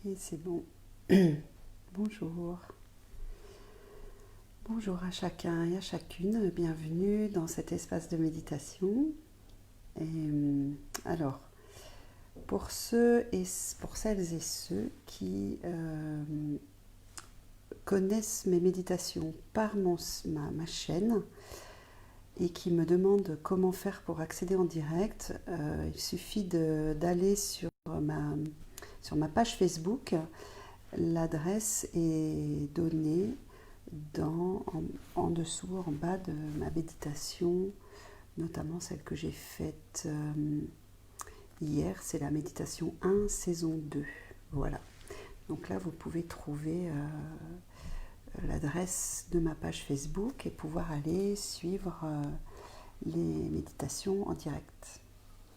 Et c'est bon. Bonjour. Bonjour à chacun et à chacune. Bienvenue dans cet espace de méditation. Et alors, pour ceux et pour celles et ceux qui connaissent mes méditations par ma chaîne et qui me demandent comment faire pour accéder en direct, il suffit d'aller sur ma page Facebook. L'adresse est donnée en dessous, en bas de ma méditation, notamment celle que j'ai faite hier. C'est la méditation 1, saison 2. Voilà. Donc là, vous pouvez trouver l'adresse de ma page Facebook et pouvoir aller suivre les méditations en direct.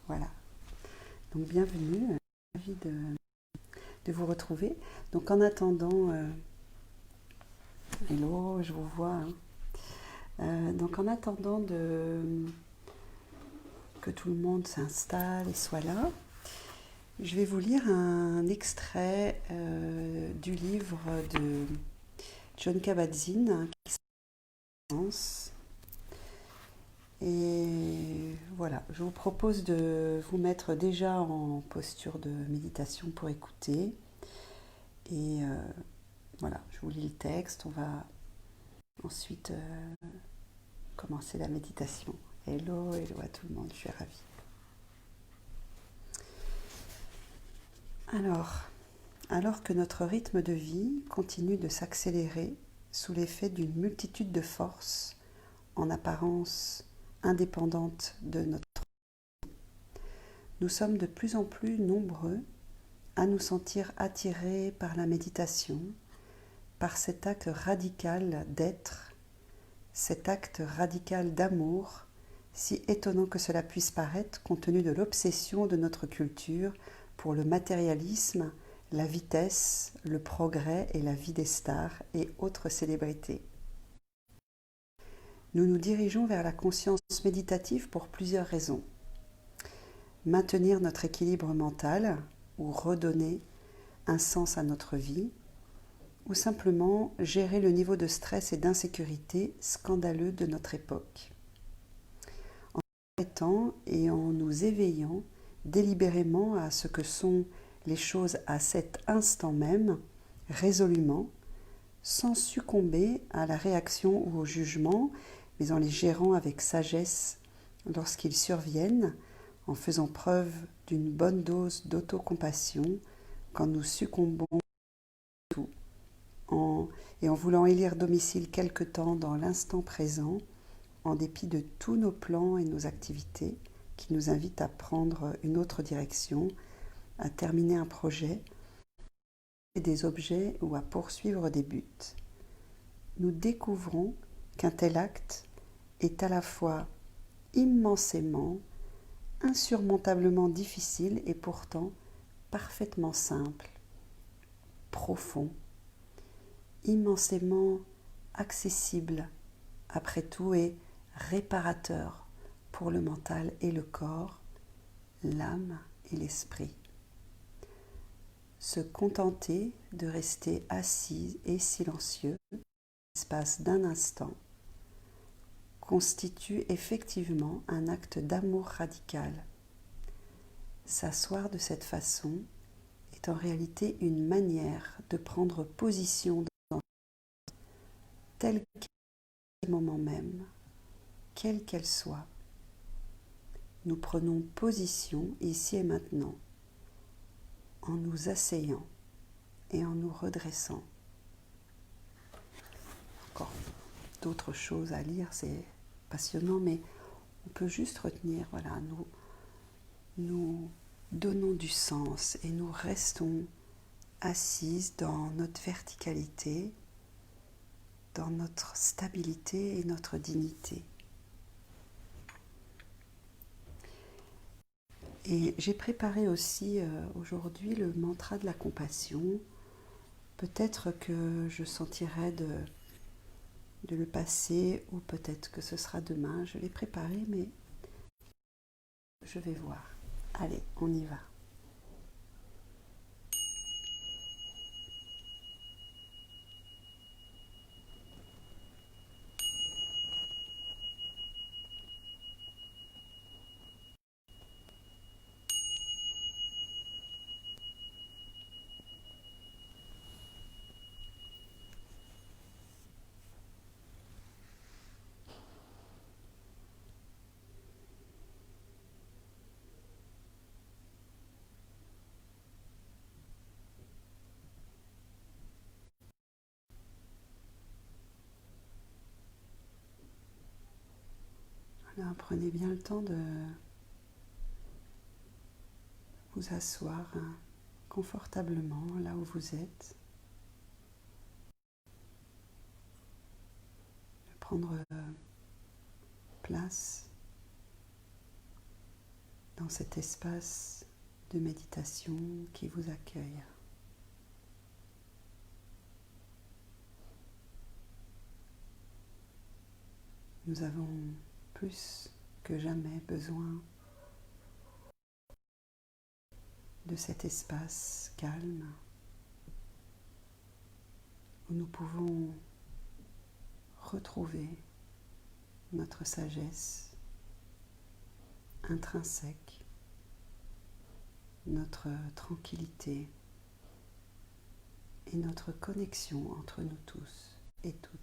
Voilà. Donc bienvenue, ravi de vous retrouver. Donc en attendant, hello, je vous vois. Donc en attendant que tout le monde s'installe et soit là, je vais vous lire un extrait du livre de Jon Kabat-Zinn qui s'appelle Silence. Et voilà, je vous propose de vous mettre déjà en posture de méditation pour écouter. Et voilà, je vous lis le texte, on va ensuite commencer la méditation. Hello, hello à tout le monde, je suis ravie. Alors que notre rythme de vie continue de s'accélérer sous l'effet d'une multitude de forces en apparence indépendantes de notre vie, nous sommes de plus en plus nombreux à nous sentir attirés par la méditation, par cet acte radical d'être, cet acte radical d'amour, si étonnant que cela puisse paraître compte tenu de l'obsession de notre culture pour le matérialisme, la vitesse, le progrès et la vie des stars et autres célébrités. Nous nous dirigeons vers la conscience méditative pour plusieurs raisons. Maintenir notre équilibre mental ou redonner un sens à notre vie, ou simplement gérer le niveau de stress et d'insécurité scandaleux de notre époque. En arrêtant et en nous éveillant délibérément à ce que sont les choses à cet instant même, résolument, sans succomber à la réaction ou au jugement, mais en les gérant avec sagesse lorsqu'ils surviennent, en faisant preuve d'une bonne dose d'autocompassion quand nous succombons à tout, et en voulant élire domicile quelque temps dans l'instant présent, en dépit de tous nos plans et nos activités qui nous invitent à prendre une autre direction, à terminer un projet, des objets ou à poursuivre des buts. Nous découvrons qu'un tel acte est à la fois immensément, insurmontablement difficile et pourtant parfaitement simple, profond, immensément accessible après tout et réparateur pour le mental et le corps, l'âme et l'esprit. Se contenter de rester assis et silencieux l'espace d'un instant constitue effectivement un acte d'amour radical. S'asseoir de cette façon est en réalité une manière de prendre position dans tel qu'est le moment même, quelle qu'elle soit. Nous prenons position ici et maintenant, en nous asseyant et en nous redressant. Encore d'autres choses à lire, c'est passionnant, mais on peut juste retenir, voilà, nous donnons du sens et nous restons assises dans notre verticalité, dans notre stabilité et notre dignité. Et j'ai préparé aussi aujourd'hui le mantra de la compassion. Peut-être que je sentirai de le passer ou peut-être que ce sera demain. Je l'ai préparé, mais je vais voir. Allez, on y va. Prenez bien le temps de vous asseoir confortablement là où vous êtes, de prendre place dans cet espace de méditation qui vous accueille. Nous avons plus que jamais besoin de cet espace calme où nous pouvons retrouver notre sagesse intrinsèque, notre tranquillité et notre connexion entre nous tous et toutes.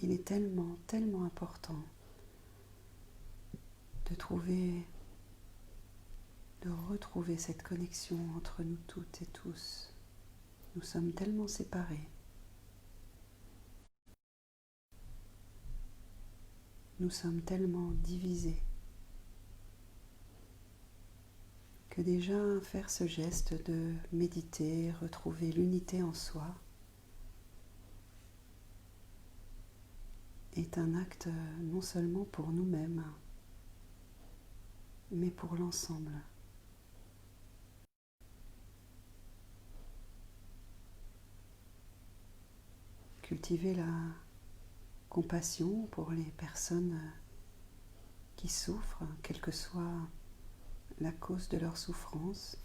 Il est tellement, tellement important de retrouver cette connexion entre nous toutes et tous. Nous sommes tellement séparés. Nous sommes tellement divisés que déjà faire ce geste de méditer, retrouver l'unité en soi, est un acte non seulement pour nous-mêmes, mais pour l'ensemble. Cultiver la compassion pour les personnes qui souffrent, quelle que soit la cause de leur souffrance,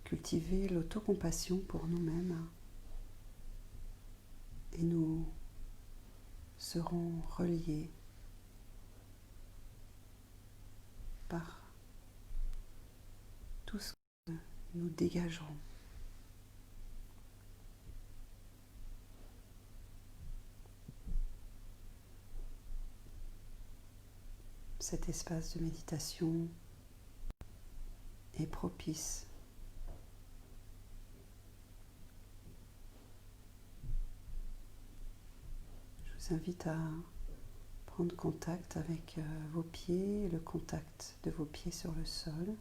cultiver l'autocompassion pour nous-mêmes, et nous serons reliés par tout ce que nous dégagerons. Cet espace de méditation est propice Je vous invite à prendre contact avec vos pieds, le contact de vos pieds sur le sol.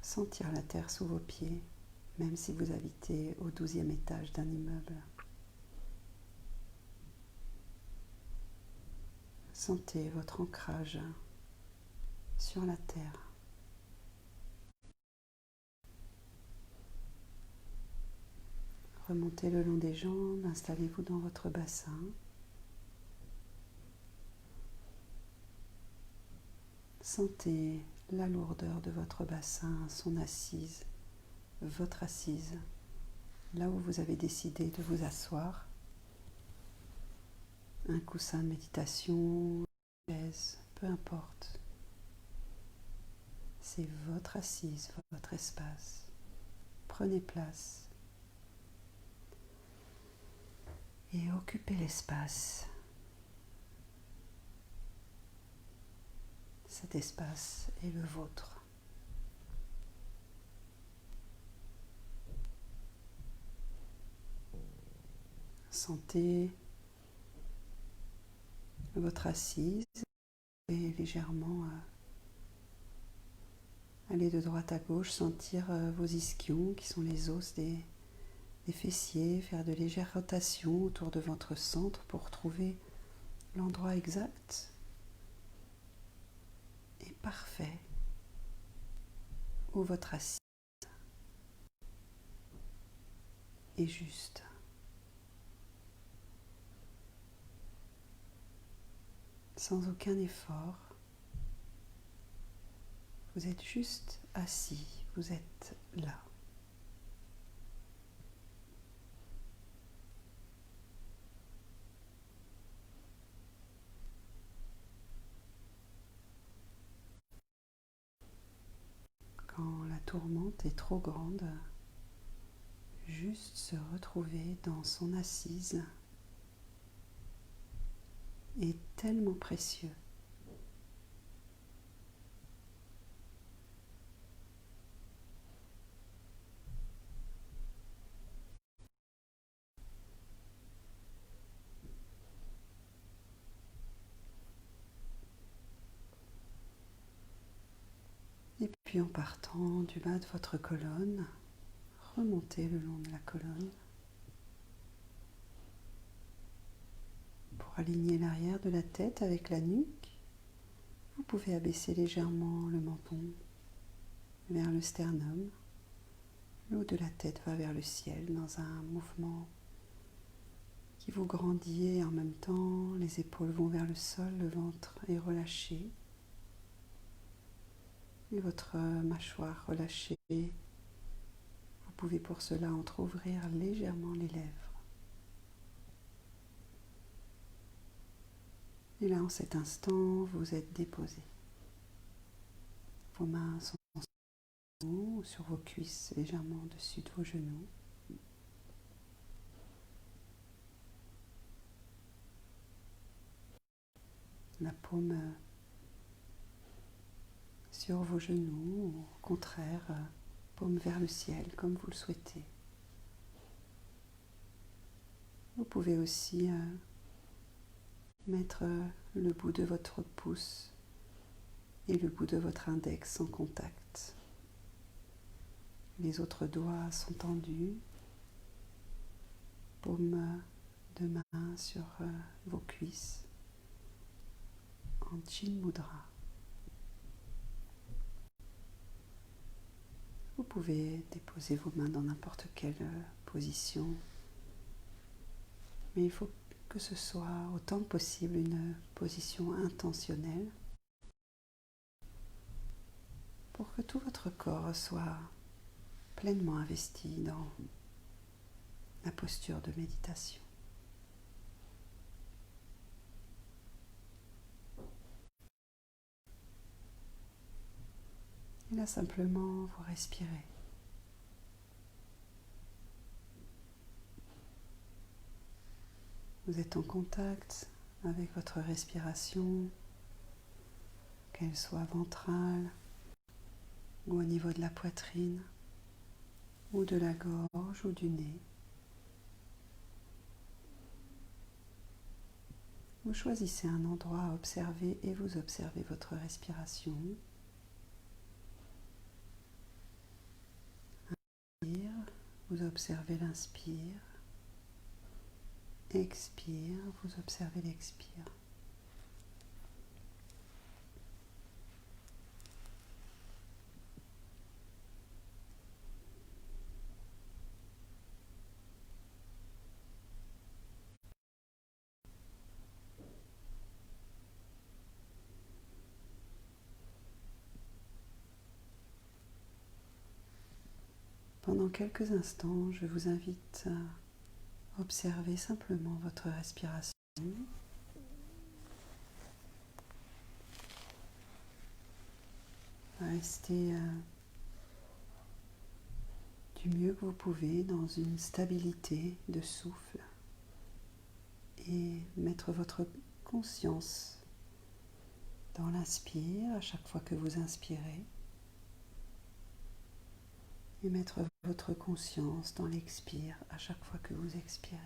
Sentir la terre sous vos pieds, même si vous habitez au 12e étage d'un immeuble. Sentez votre ancrage sur la terre. Remontez le long des jambes, installez-vous dans votre bassin. Sentez la lourdeur de votre bassin, son assise, votre assise, là où vous avez décidé de vous asseoir. Un coussin de méditation, une chaise, peu importe. C'est votre assise, votre espace. Prenez place et occupez l'espace. Cet espace est le vôtre. Sentez votre assise et légèrement aller de droite à gauche, sentir vos ischions qui sont les os des fessiers, faire de légères rotations autour de votre centre pour trouver l'endroit exact et parfait où votre assise est juste. Sans aucun effort, vous êtes juste assis, vous êtes là. Quand la tourmente est trop grande, juste se retrouver dans son assise est tellement précieux. Puis en partant du bas de votre colonne, remontez le long de la colonne pour aligner l'arrière de la tête avec la nuque. Vous pouvez abaisser légèrement le menton vers le sternum. Le haut de la tête va vers le ciel dans un mouvement qui vous grandit et en même temps les épaules vont vers le sol, le ventre est relâché et votre mâchoire relâchée. Vous pouvez pour cela entrouvrir légèrement les lèvres. Et là, en cet instant, vous êtes déposé. Vos mains sont sur vos cuisses, légèrement au-dessus de vos genoux. La paume sur vos genoux, ou au contraire, paume vers le ciel, comme vous le souhaitez. Vous pouvez aussi mettre le bout de votre pouce et le bout de votre index en contact. Les autres doigts sont tendus, paume de main sur vos cuisses en Chin Mudra. Vous pouvez déposer vos mains dans n'importe quelle position, mais il faut que ce soit autant que possible une position intentionnelle pour que tout votre corps soit pleinement investi dans la posture de méditation. Et là, simplement, vous respirez. Vous êtes en contact avec votre respiration, qu'elle soit ventrale ou au niveau de la poitrine, ou de la gorge ou du nez. Vous choisissez un endroit à observer et vous observez votre respiration. Inspire, vous observez l'inspire. Expire, vous observez l'expire. Pendant quelques instants, je vous invite à observer simplement votre respiration. Restez du mieux que vous pouvez dans une stabilité de souffle et mettre votre conscience dans l'inspire à chaque fois que vous inspirez et mettre votre conscience dans l'expire à chaque fois que vous expirez.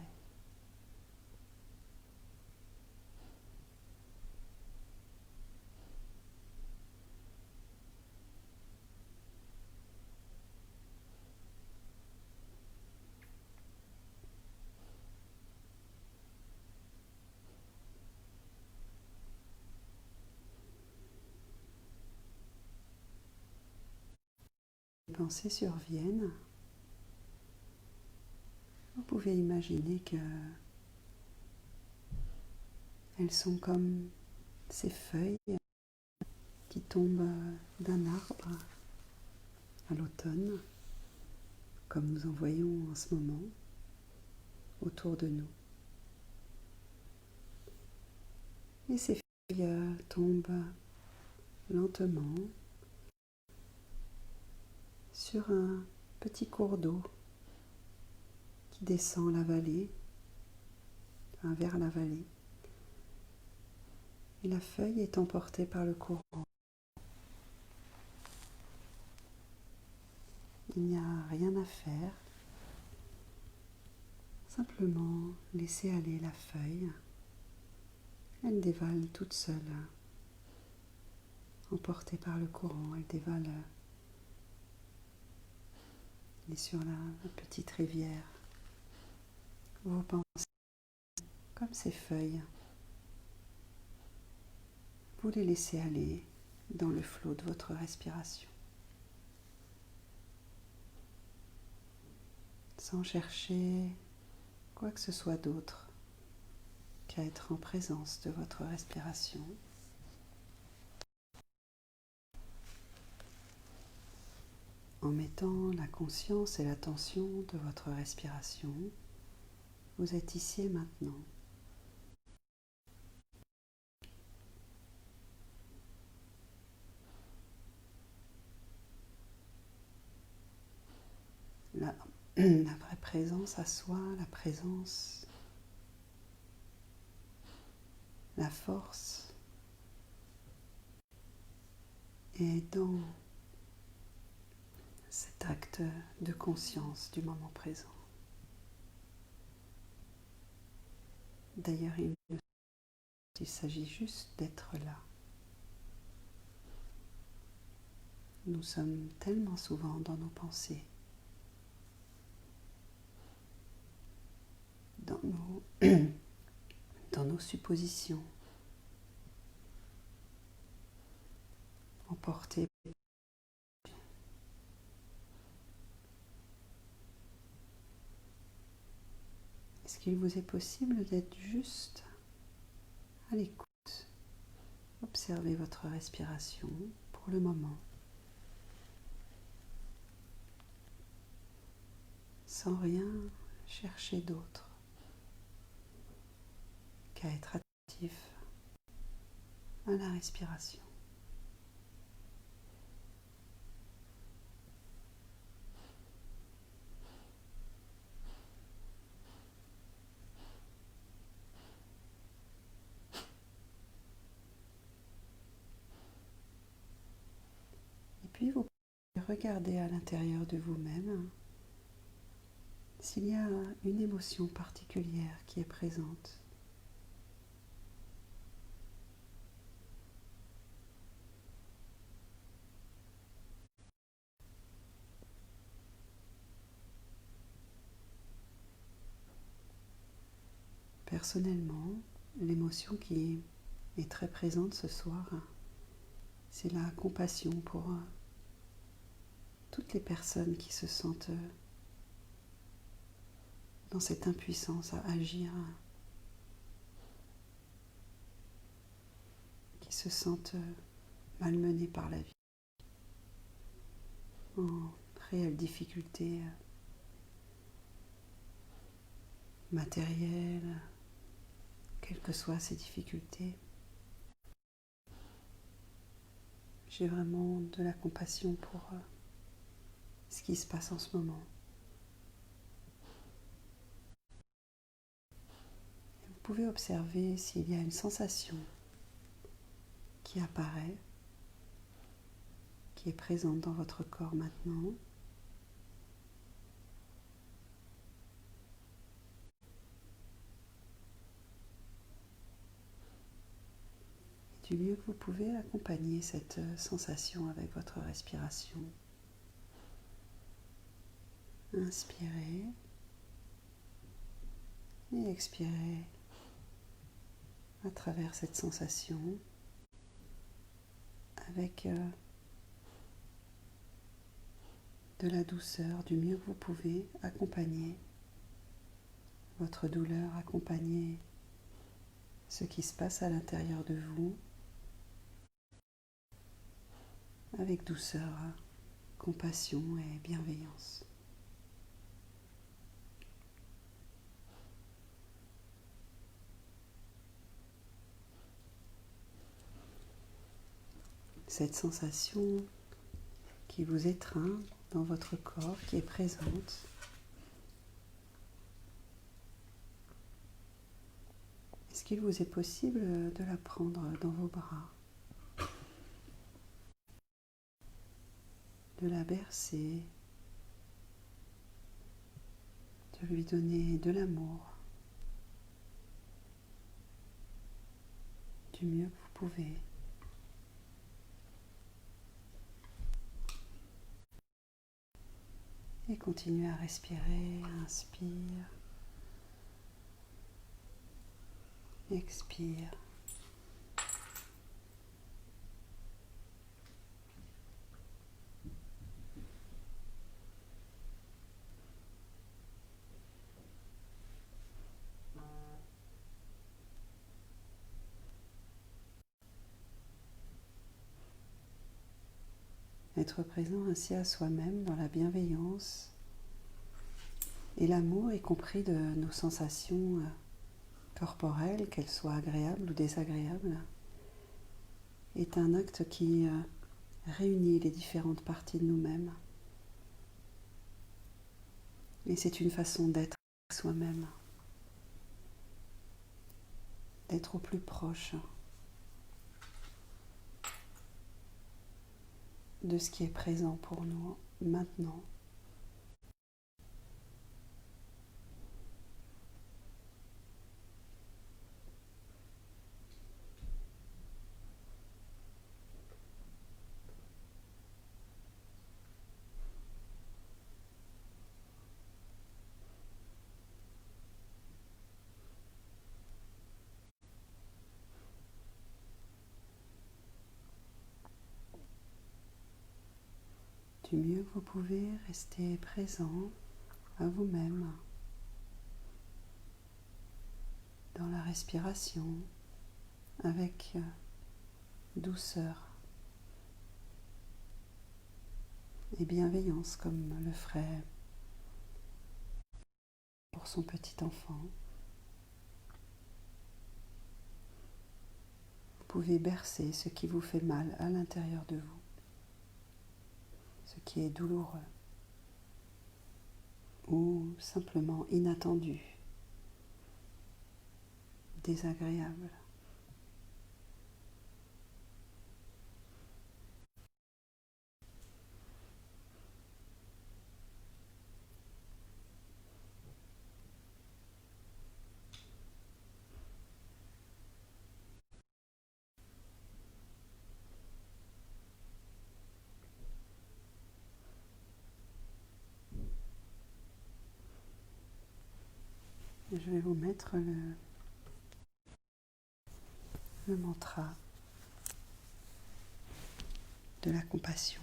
Les pensées surviennent. Vous pouvez imaginer que elles sont comme ces feuilles qui tombent d'un arbre à l'automne, comme nous en voyons en ce moment autour de nous. Et ces feuilles tombent lentement sur un petit cours d'eau qui descend la vallée, vers la vallée. Et la feuille est emportée par le courant. Il n'y a rien à faire. Simplement laisser aller la feuille. Elle dévale toute seule. Emportée par le courant, elle dévale et sur la petite rivière. Vos pensées, comme ces feuilles, vous les laissez aller dans le flot de votre respiration, sans chercher quoi que ce soit d'autre qu'à être en présence de votre respiration. En mettant la conscience et l'attention de votre respiration, vous êtes ici et maintenant. La vraie présence à soi, la présence, la force est dans cet acte de conscience du moment présent. D'ailleurs, il s'agit juste d'être là. Nous sommes tellement souvent dans nos pensées, dans nos suppositions, emportés. Est-ce qu'il vous est possible d'être juste à l'écoute? Observez votre respiration pour le moment, sans rien chercher d'autre qu'à être attentif à la respiration. Et puis vous pouvez regarder à l'intérieur de vous-même s'il y a une émotion particulière qui est présente. Personnellement, l'émotion qui est très présente ce soir, c'est la compassion pour toutes les personnes qui se sentent dans cette impuissance à agir, qui se sentent malmenées par la vie, en réelle difficulté matérielle, quelles que soient ces difficultés. J'ai vraiment de la compassion pour ce qui se passe en ce moment. Vous pouvez observer s'il y a une sensation qui apparaît, qui est présente dans votre corps maintenant. Du mieux que vous pouvez, accompagner cette sensation avec votre respiration. Inspirez et expirez à travers cette sensation avec de la douceur, du mieux que vous pouvez, accompagner votre douleur, accompagner ce qui se passe à l'intérieur de vous avec douceur, compassion et bienveillance. Cette sensation qui vous étreint dans votre corps, qui est présente, est-ce qu'il vous est possible de la prendre dans vos bras, de la bercer, de lui donner de l'amour, du mieux que vous pouvez. Et continue à respirer, inspire, expire. Être présent ainsi à soi-même dans la bienveillance et l'amour, y compris de nos sensations corporelles, qu'elles soient agréables ou désagréables, est un acte qui réunit les différentes parties de nous-mêmes. Et c'est une façon d'être soi-même, d'être au plus proche de ce qui est présent pour nous maintenant. Du mieux que vous pouvez, rester présent à vous-même dans la respiration avec douceur et bienveillance comme le ferait pour son petit enfant. Vous pouvez bercer ce qui vous fait mal à l'intérieur de vous, ce qui est douloureux ou simplement inattendu, désagréable. Je vais vous mettre le mantra de la compassion.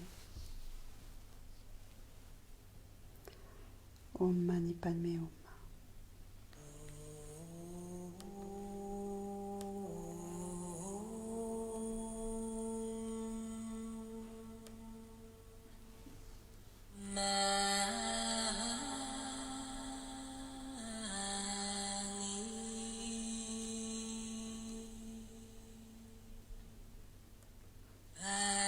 Om Mani Padme Hum.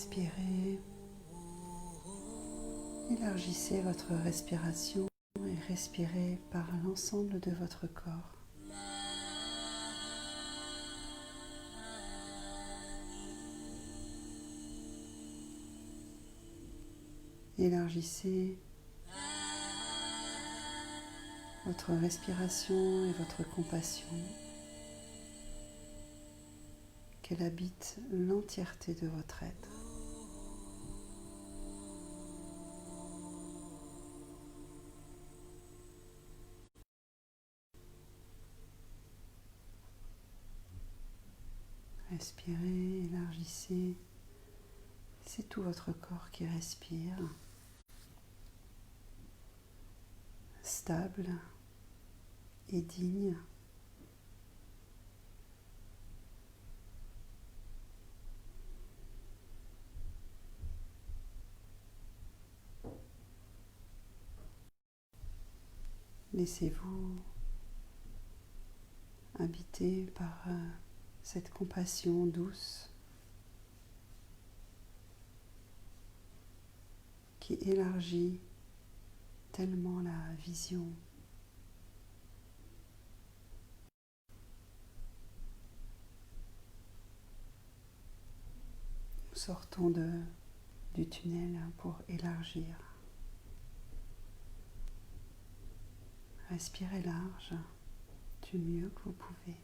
Respirez. Élargissez votre respiration et respirez par l'ensemble de votre corps. Élargissez votre respiration et votre compassion, qu'elle habite l'entièreté de votre être. Respirez, élargissez. C'est tout votre corps qui respire, stable et digne. Laissez-vous habiter par cette compassion douce qui élargit tellement la vision. Nous sortons du tunnel pour élargir. Respirez large du mieux que vous pouvez.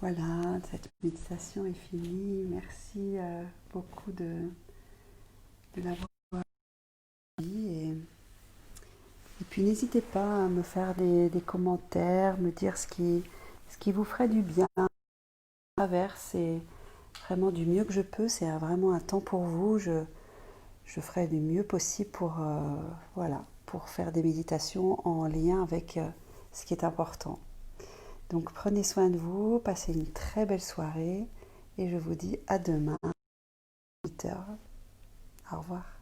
Voilà, cette méditation est finie. Merci beaucoup de l'avoir dit. Et puis n'hésitez pas à me faire des commentaires, me dire ce qui vous ferait du bien. C'est vraiment du mieux que je peux. C'est vraiment un temps pour vous. Je ferai du mieux possible pour faire des méditations en lien avec ce qui est important. Donc prenez soin de vous, passez une très belle soirée et je vous dis à demain à 8h. Au revoir.